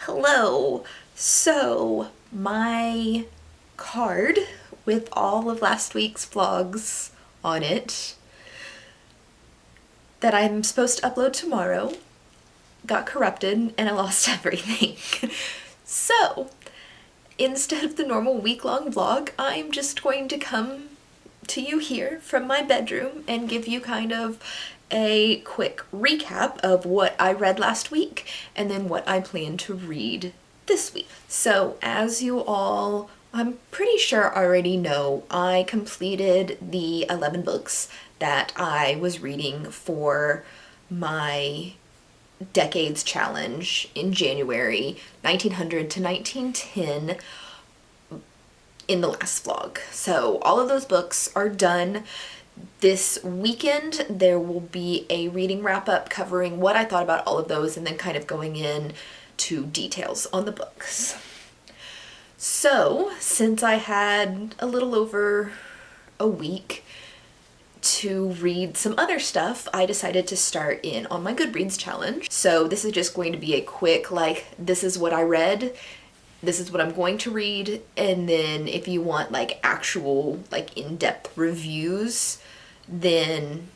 Hello. So, my card with all of last week's vlogs on it that I'm supposed to upload tomorrow got corrupted and I lost everything. So, instead of the normal week-long vlog, I'm just going to come to you here from my bedroom and give you kind of a quick recap of what I read last week and then what I plan to read this week. So as you all, I'm pretty sure already know, I completed the 11 books that I was reading for my decades challenge in January 1900 to 1910 in the last vlog. So all of those books are done. This weekend there will be a reading wrap-up covering what I thought about all of those and then kind of going in to details on the books. So since I had a little over a week to read some other stuff, I decided to start in on my Goodreads challenge. So this is just going to be a quick, like, this is what I read, this is what I'm going to read, and then if you want like actual like in-depth reviews, then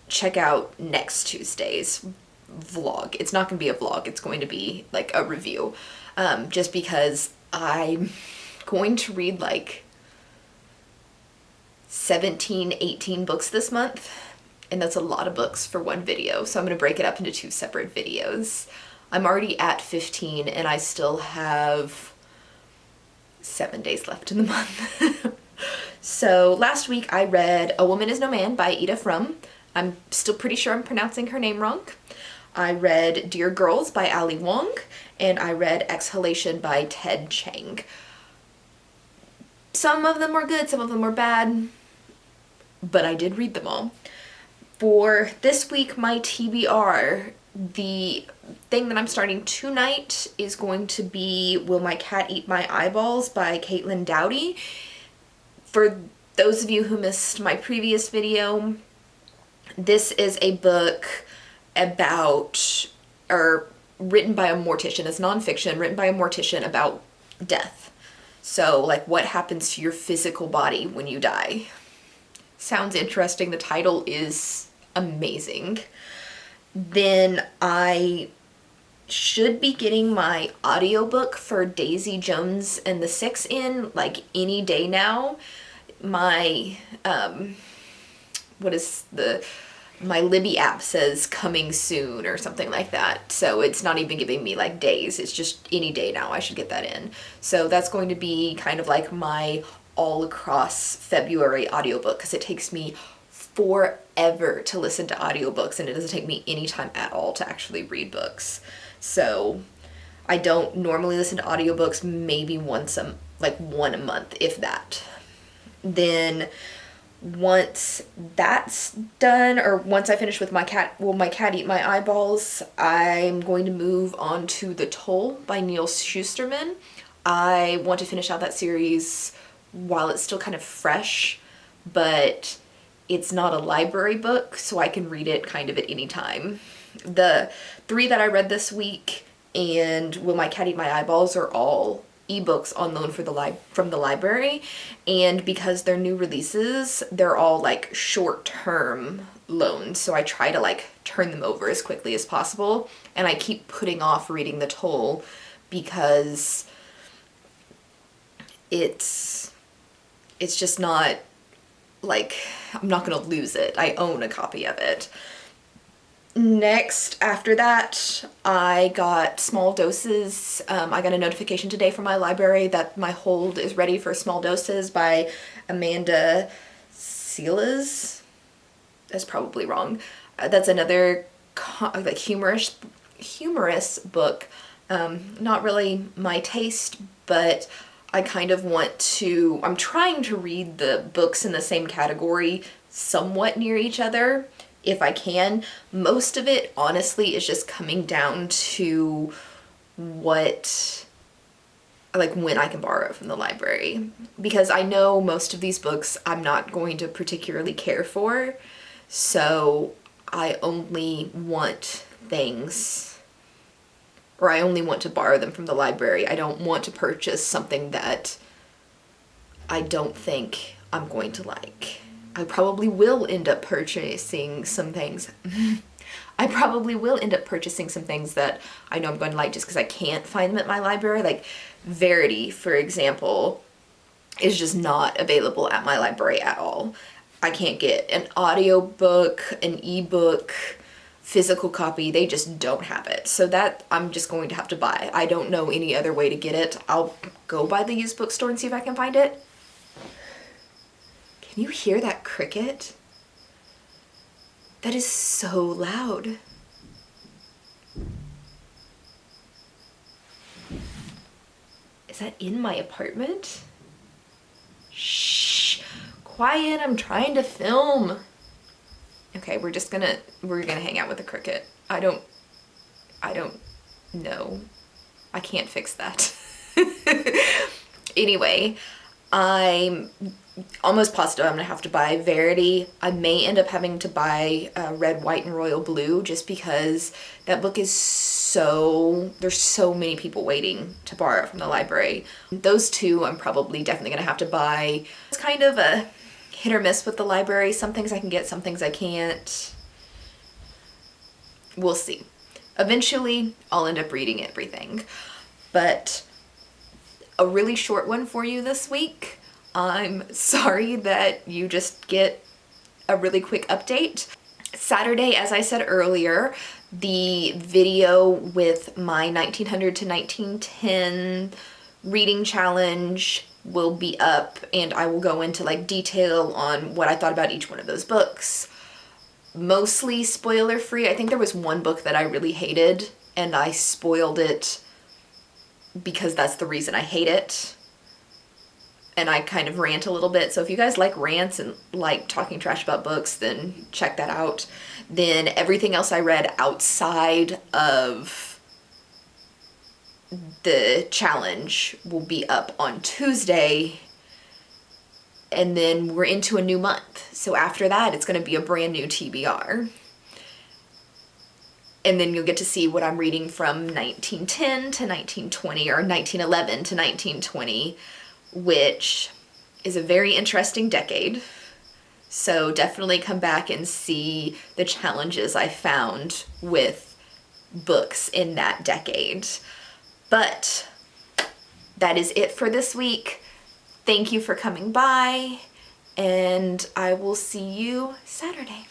check out next Tuesday's vlog. It's not going to be a vlog, it's going to be like a review, just because I'm going to read like 17, 18 books this month, and that's a lot of books for one video, so I'm going to break it up into two separate videos. I'm already at 15 and I still have 7 days left in the month. So last week I read A Woman Is No Man by Ida Frum. I'm still pretty sure I'm pronouncing her name wrong. I read Dear Girls by Ali Wong, and I read Exhalation by Ted Chiang. Some of them were good, some of them were bad, but I did read them all. For this week, my TBR, the thing that I'm starting tonight is going to be Will My Cat Eat My Eyeballs by Caitlin Doughty. For those of you who missed my previous video, this is a book about, or written by a mortician, it's nonfiction, written by a mortician about death. So like what happens to your physical body when you die. Sounds interesting. The title is amazing. Then I should be getting my audiobook for Daisy Jones and the Six in like any day now. My my Libby app says coming soon or something like that, so it's not even giving me like days, it's just any day now I should get that in. So that's going to be kind of like my all across February audiobook, because it takes me forever to listen to audiobooks and it doesn't take me any time at all to actually read books. So I don't normally listen to audiobooks, maybe one a month, if that. Then once that's done, or once I finish with Will My Cat Eat My Eyeballs, I'm going to move on to The Toll by Neal Shusterman. I want to finish out that series while it's still kind of fresh, but it's not a library book, so I can read it kind of at any time. The 3 that I read this week and Will My Cat Eat My Eyeballs are all ebooks on loan from the library, and because they're new releases, they're all like short-term loans, so I try to like turn them over as quickly as possible, and I keep putting off reading The Toll because it's just not like, I'm not gonna lose it. I own a copy of it. Next, after that, I got Small Doses. I got a notification today from my library that my hold is ready for Small Doses by Amanda Seales. That's probably wrong. That's another like humorous book. Not really my taste, but I kind of I'm trying to read the books in the same category somewhat near each other if I can. Most of it, honestly, is just coming down to when I can borrow from the library. Because I know most of these books I'm not going to particularly care for, so I only want things or I only want to borrow them from the library. I don't want to purchase something that I don't think I'm going to like. I probably will end up purchasing some things. I probably will end up purchasing some things that I know I'm going to like just because I can't find them at my library. Like Verity, for example, is just not available at my library at all. I can't get an audiobook, an ebook, physical copy. They just don't have it. So that I'm just going to have to buy. I don't know any other way to get it. I'll go by the used bookstore and see if I can find it. Can you hear that cricket? That is so loud. Is that in my apartment? Shh, quiet, I'm trying to film. Okay, we're gonna hang out with the cricket. I don't know. I can't fix that. Anyway, I'm almost positive I'm gonna have to buy Verity. I may end up having to buy Red, White, and Royal Blue just because that book is there's so many people waiting to borrow it from the library. Those two I'm probably definitely gonna have to buy. It's kind of a hit or miss with the library. Some things I can get, some things I can't. We'll see. Eventually, I'll end up reading everything. But a really short one for you this week. I'm sorry that you just get a really quick update. Saturday, as I said earlier, the video with my 1900 to 1910 reading challenge will be up, and I will go into like detail on what I thought about each one of those books. Mostly spoiler free. I think there was one book that I really hated and I spoiled it because that's the reason I hate it. And I kind of rant a little bit. So if you guys like rants and like talking trash about books, then check that out. Then everything else I read outside of the challenge will be up on Tuesday. And then we're into a new month. So after that, it's going to be a brand new TBR. And then you'll get to see what I'm reading from 1910 to 1920 or 1911 to 1920, which is a very interesting decade. So definitely come back and see the challenges I found with books in that decade. But that is it for this week. Thank you for coming by, and I will see you Saturday.